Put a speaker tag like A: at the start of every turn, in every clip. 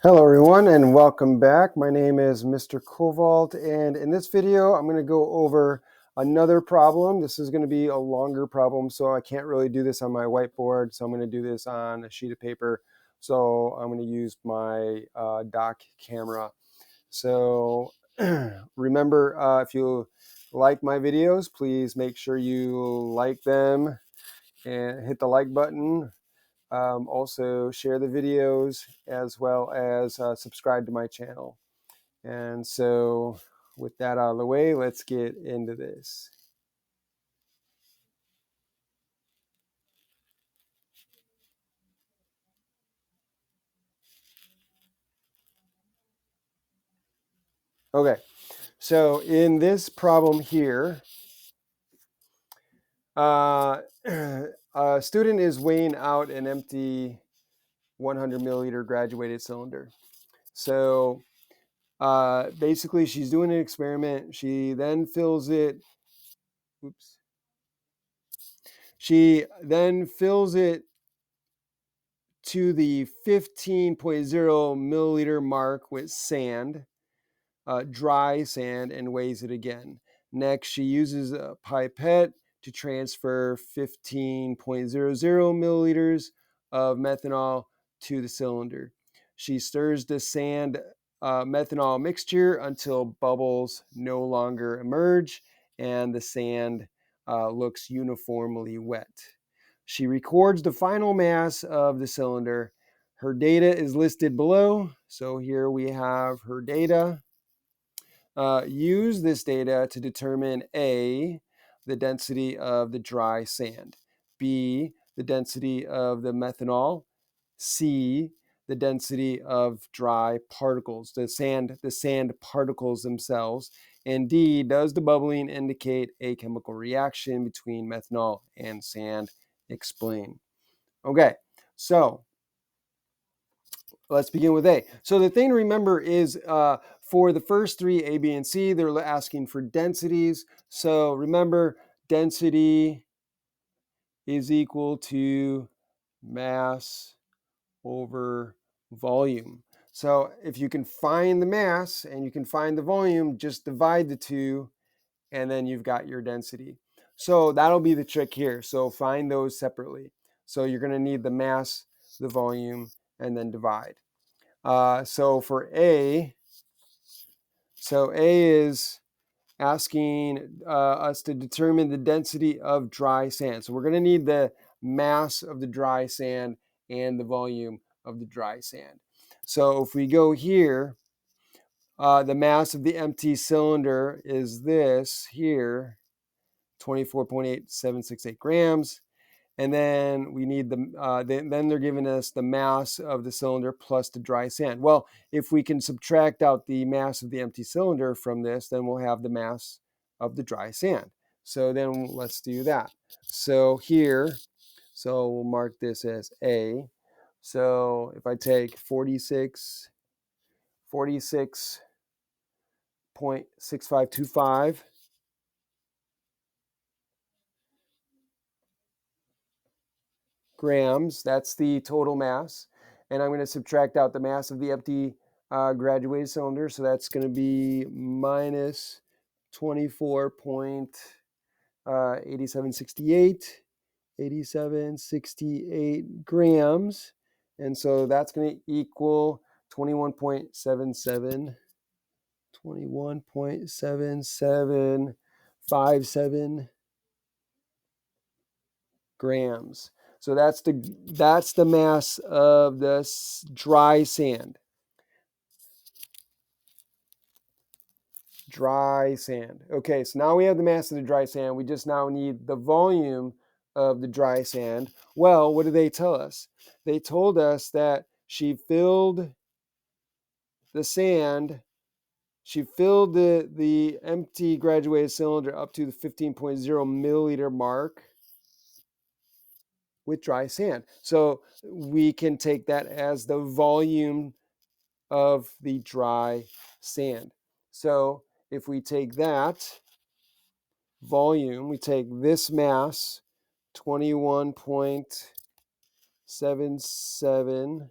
A: Hello everyone and welcome back. My name is Mr. Kowalt, and in this video I'm going to go over another problem. This is going to be a longer problem, so I can't really do this on my whiteboard, so I'm going to do this on a sheet of paper. So I'm going to use my dock camera. So remember, if you like my videos, please make sure you like them and hit the like button. Also share the videos as well as subscribe to my channel. And so with that out of the way, let's get into this. Okay, so in this problem here, a student is weighing out an empty 100 milliliter graduated cylinder. So basically she's doing an experiment. She then fills it, oops. She then fills it to the 15.0 milliliter mark with sand, dry sand, and weighs it again. Next, she uses a pipet to transfer 15.00 milliliters of methanol to the cylinder. She stirs the sand methanol mixture until bubbles no longer emerge and the sand looks uniformly wet. She records the final mass of the cylinder. Her data is listed below. So here we have her data. Use this data to determine A, the density of the dry sand, B, the density of the methanol, C, the density of dry particles, the sand particles themselves, and D, does the bubbling indicate a chemical reaction between methanol and sand? Explain. Okay, so let's begin with A. So the thing to remember is for the first three, A, B, and C, they're asking for densities. So remember, density is equal to mass over volume. So if you can find the mass and you can find the volume, just divide the two, and then you've got your density. So that'll be the trick here. So find those separately. So you're going to need the mass, the volume, and then divide. So for A, so A is asking us to determine the density of dry sand. So we're going to need the mass of the dry sand and the volume of the dry sand. So if we go here, the mass of the empty cylinder is this here, 24.8768 grams. And then we need then they're giving us the mass of the cylinder plus the dry sand. Well, if we can subtract out the mass of the empty cylinder from this, then we'll have the mass of the dry sand. So then let's do that. So here, so we'll mark this as A. So if I take 46.6525 grams. That's the total mass. And I'm going to subtract out the mass of the empty graduated cylinder. So that's going to be minus 24.8768 grams. And so that's going to equal 21.7757 grams. So that's the mass of the dry sand. Dry sand. Okay, so now we have the mass of the dry sand. We just now need the volume of the dry sand. Well, what did they tell us? They told us that she filled the sand, she filled the empty graduated cylinder up to the 15.0 milliliter mark with dry sand. So we can take that as the volume of the dry sand. So if we take that volume, we take this mass, 21.7757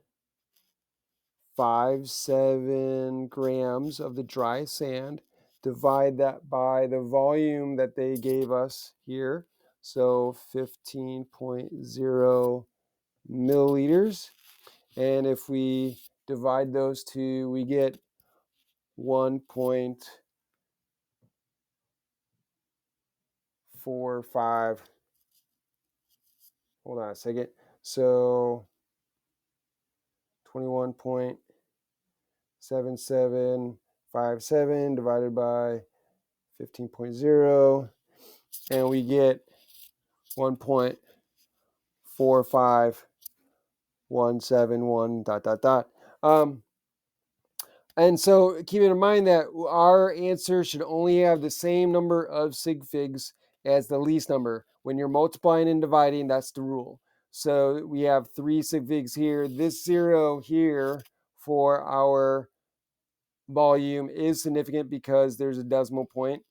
A: 0.57 grams of the dry sand. Divide that by the volume that they gave us here. So 15.0 milliliters. And if we divide those two, we get 1.45. Hold on a second. So 21.7757 divided by 15.0, and we get 1.45171 dot dot dot. And so keeping in mind that our answer should only have the same number of sig figs as the least number. When you're multiplying and dividing, that's the rule. So we have 3 sig figs here. This 0 here for our volume is significant because there's a decimal point.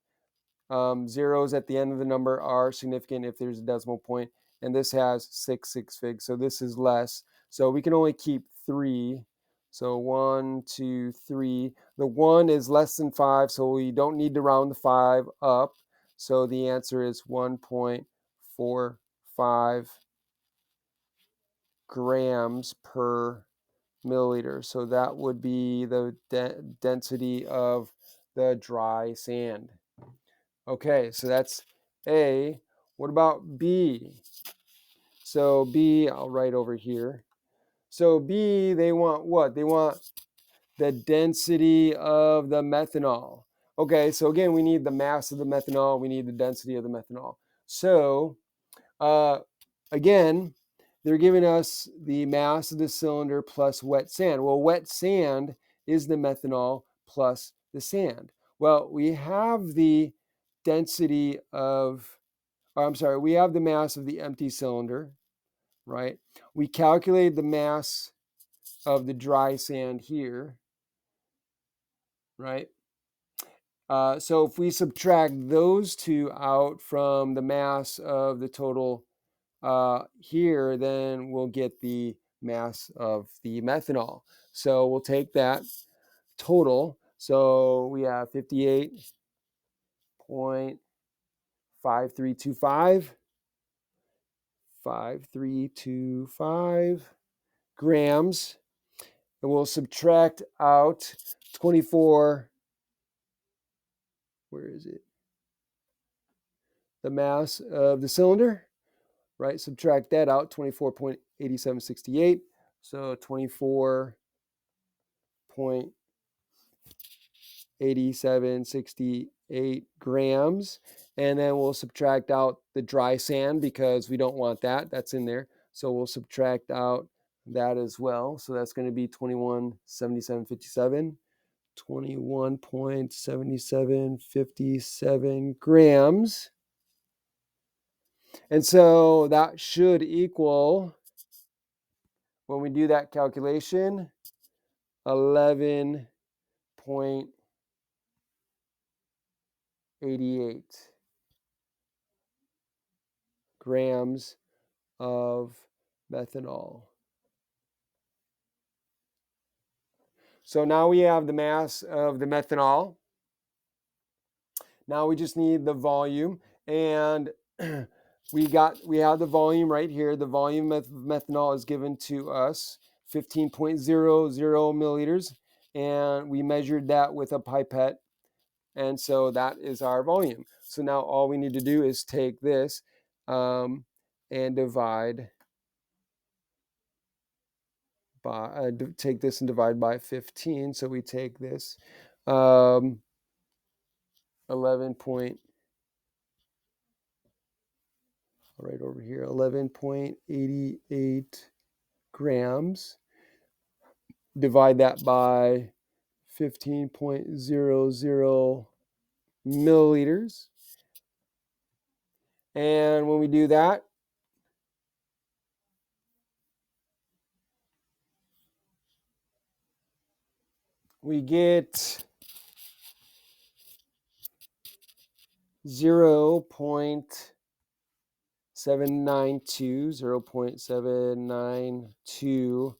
A: Zeros at the end of the number are significant if there's a decimal point, and this has 6 sig figs, so this is less. So we can only keep 3. So 1, 2, 3. The 1 is less than 5, so we don't need to round the 5 up. So the answer is 1.45 grams per milliliter. So that would be the density of the dry sand. Okay, so that's A. What about B? So B, I'll write over here. So B, they want what? They want the density of the methanol. Okay, so again, we need the mass of the methanol. We need the density of the methanol. So again, they're giving us the mass of the cylinder plus wet sand. Well, wet sand is the methanol plus the sand. Well, we have the density of, we have the mass of the empty cylinder, right? We calculated the mass of the dry sand here, right? So if we subtract those two out from the mass of the total here, then we'll get the mass of the methanol. So we'll take that total. So we have 58.5325 grams, and we'll subtract out 24. Where is it? The mass of the cylinder, right? Subtract that out, 24.8768. So 24.8768 grams. And then we'll subtract out the dry sand because we don't want that. That's in there. So we'll subtract out that as well. So that's going to be 21.7757. 21.7757 grams. And so that should equal, when we do that calculation, 11.88 grams of methanol. So now we have the mass of the methanol. Now we just need the volume, and we have the volume right here. The volume of methanol is given to us, 15.00 milliliters, and we measured that with a pipette, and so that is our volume. So now all we need to do is take this and divide by take this and divide by 15. So we take this 11 point, right over here, 11.88 grams. Divide that by 15.00 milliliters. And when we do that, we get 0.792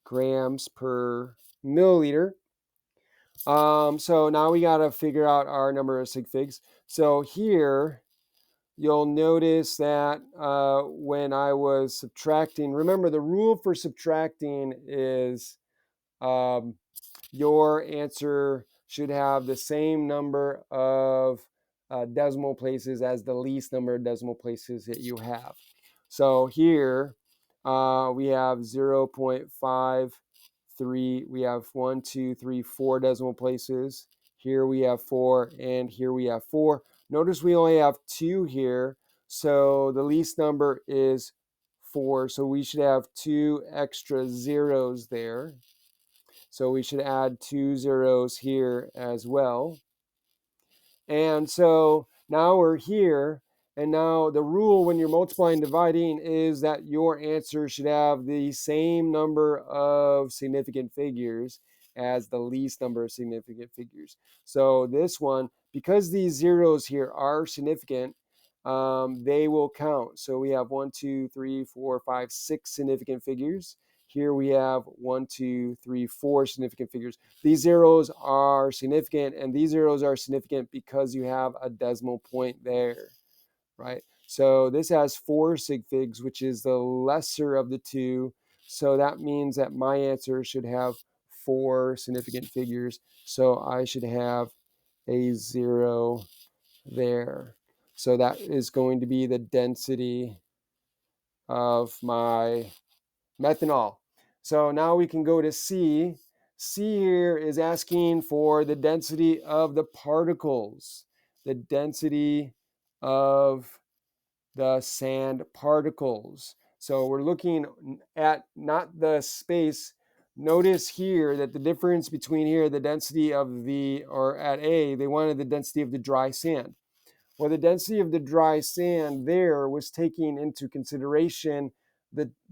A: grams per milliliter. So now we got to figure out our number of sig figs. So here you'll notice that when I was subtracting, remember the rule for subtracting is um, your answer should have the same number of decimal places as the least number of decimal places that you have. So here we have 0.53. We have 1, 2, 3, 4 decimal places. Here we have 4, and here we have 4. Notice we only have 2 here, so the least number is 4. So we should have 2 extra zeros there. So we should add 2 zeros here as well. And so now we're here. And now the rule when you're multiplying and dividing is that your answer should have the same number of significant figures as the least number of significant figures. So this one, because these zeros here are significant, they will count. So we have 1, 2, 3, 4, 5, 6 significant figures. Here we have 1, 2, 3, 4 significant figures. These zeros are significant, and these zeros are significant because you have a decimal point there, right? So this has 4 sig figs, which is the lesser of the two. So that means that my answer should have 4 significant figures. So I should have a 0 there. So that is going to be the density of my methanol. So now we can go to C. C here is asking for the density of the particles, the density of the sand particles. So we're looking at not the space. Notice here that the difference between here, the density of the, or at A, they wanted the density of the dry sand. Well, the density of the dry sand there was taking into consideration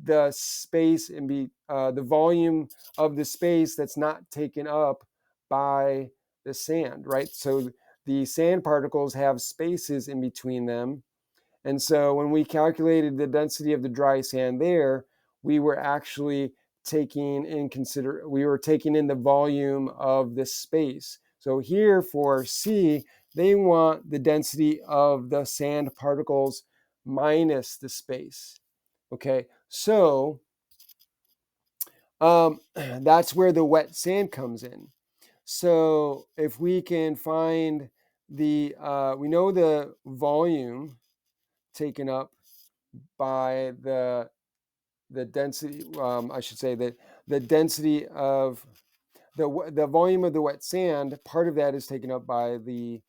A: the space and the volume of the space that's not taken up by the sand, right? So the sand particles have spaces in between them. And so when we calculated the density of the dry sand there, we were actually taking in the volume of the space. So here for C, they want the density of the sand particles minus the space. Okay, so that's where the wet sand comes in. So if we can find we know the volume taken up by the density, I should say that the density of the volume of the wet sand, part of that is taken up by the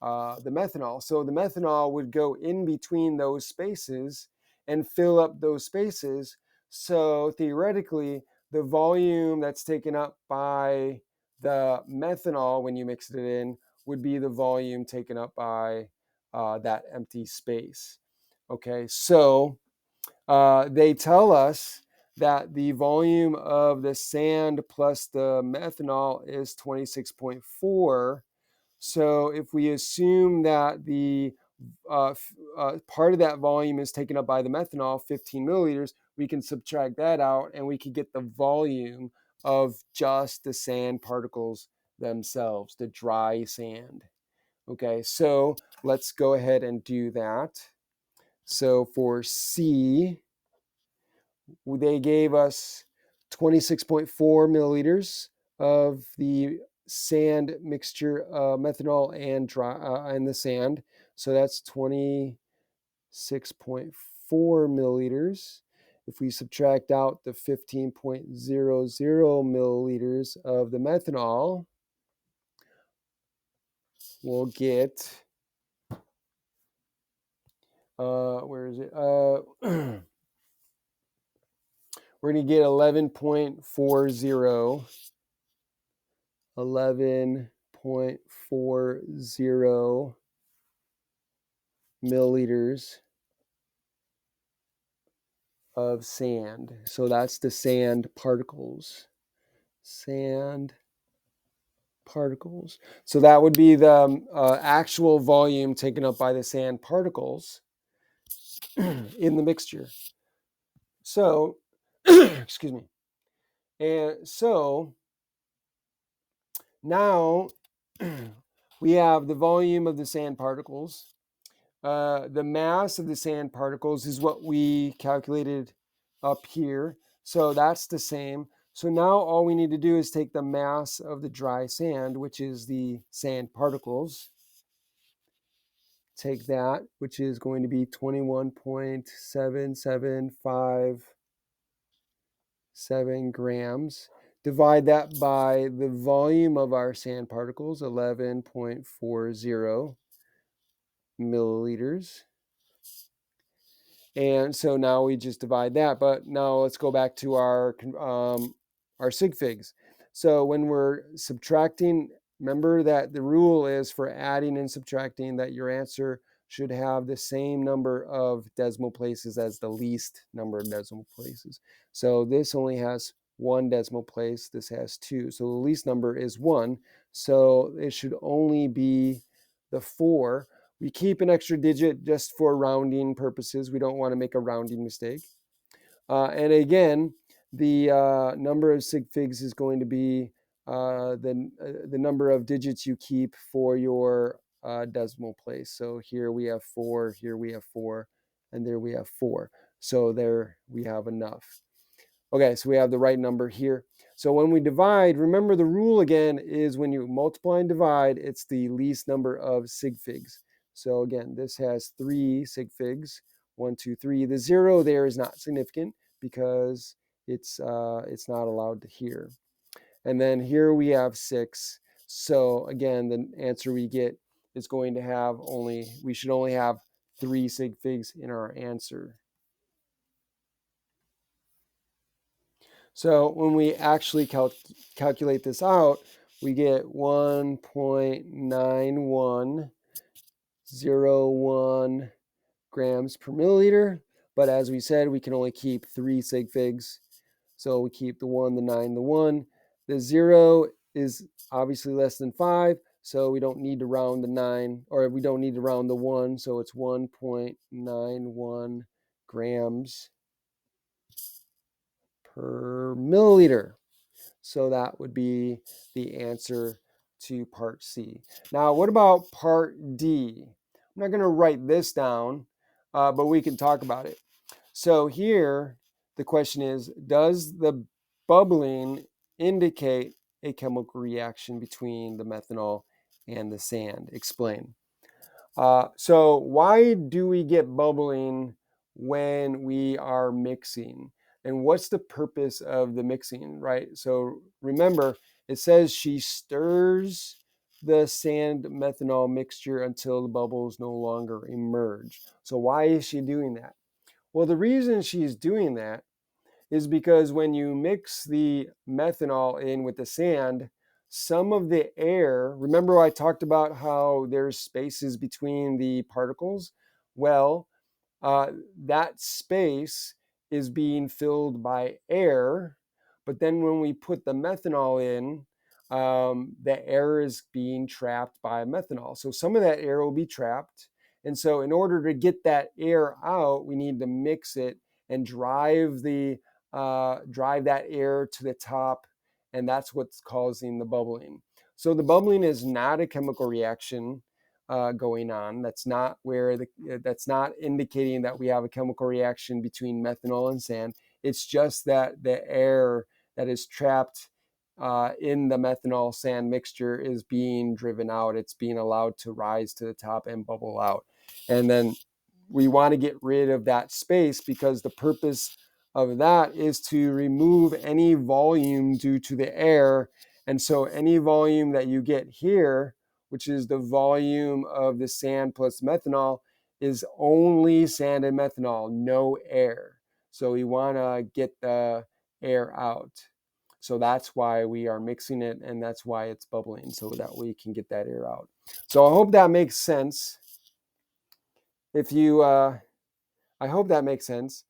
A: methanol. So the methanol would go in between those spaces and fill up those spaces. So theoretically, the volume that's taken up by the methanol when you mix it in would be the volume taken up by that empty space. Okay, so they tell us that the volume of the sand plus the methanol is 26.4. So if we assume that the part of that volume is taken up by the methanol, 15 milliliters, we can subtract that out and we can get the volume of just the sand particles themselves, the dry sand. Okay, so let's go ahead and do that. So for C, they gave us 26.4 milliliters of the sand mixture, methanol and the sand. So that's 26.4 milliliters. If we subtract out the 15.00 milliliters of the methanol, we'll get, where is it? We're going to get 11.40 milliliters of sand. So that's the sand particles. Sand particles. So that would be the actual volume taken up by the sand particles in the mixture. So, excuse me. And so now we have the volume of the sand particles. The mass of the sand particles is what we calculated up here. So that's the same. So now all we need to do is take the mass of the dry sand, which is the sand particles. Take that, which is going to be 21.7757 grams. Divide that by the volume of our sand particles, 11.40 milliliters. And so now we just divide that. But now let's go back to our sig figs. So when we're subtracting, remember that the rule is for adding and subtracting that your answer should have the same number of decimal places as the least number of decimal places. So this only has one decimal place. This has two. So the least number is 1. So it should only be the 4. We keep an extra digit just for rounding purposes. We don't want to make a rounding mistake. And again, the number of sig figs is going to be the number of digits you keep for your decimal place. So here we have 4, here we have 4, and there we have 4. So there we have enough. Okay, so we have the right number here. So when we divide, remember the rule again is when you multiply and divide, it's the least number of sig figs. So again, this has 3 sig figs, 1, 2, 3. The 0 there is not significant because it's not allowed here. And then here we have 6. So again, the answer we get is going to have we should only have 3 sig figs in our answer. So when we actually calculate this out, we get 1.9101 grams per milliliter. But as we said, we can only keep 3 sig figs. So we keep the 1, the 9, the 1. The 0 is obviously less than 5, so we don't need to round the 9, or we don't need to round the 1, so it's 1.91 grams per milliliter. So that would be the answer to part C. Now, what about part D? I'm not going to write this down, but we can talk about it. So here, the question is, does the bubbling indicate a chemical reaction between the methanol and the sand? Explain. So why do we get bubbling when we are mixing? And what's the purpose of the mixing, right? So remember, it says she stirs the sand methanol mixture until the bubbles no longer emerge. So why is she doing that? Well, the reason she's doing that is because when you mix the methanol in with the sand, some of the air, remember I talked about how there's spaces between the particles? Well, that space is being filled by air, but then when we put the methanol in, the air is being trapped by methanol. So some of that air will be trapped. And so in order to get that air out, we need to mix it and drive that air to the top, and that's what's causing the bubbling. So the bubbling is not a chemical reaction going on. That's not indicating that we have a chemical reaction between methanol and sand. It's just that the air that is trapped in the methanol sand mixture is being driven out. It's being allowed to rise to the top and bubble out. And then we want to get rid of that space because the purpose of that is to remove any volume due to the air. And so any volume that you get here, which is the volume of the sand plus methanol, is only sand and methanol, no air. So we want to get the air out. So that's why we are mixing it, and that's why it's bubbling, so that we can get that air out. So I hope that makes sense. I hope that makes sense.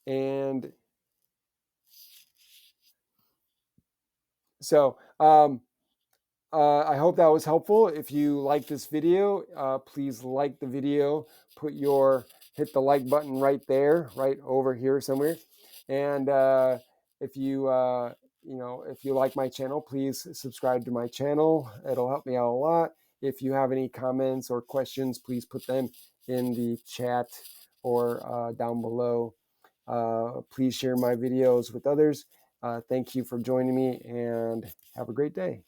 A: And so I hope that was helpful. If you like this video, please like the video. Hit the like button right there, right over here somewhere. And if you if you like my channel, please subscribe to my channel. It'll help me out a lot. If you have any comments or questions, please put them in the chat or down below. Please share my videos with others. Thank you for joining me, and have a great day.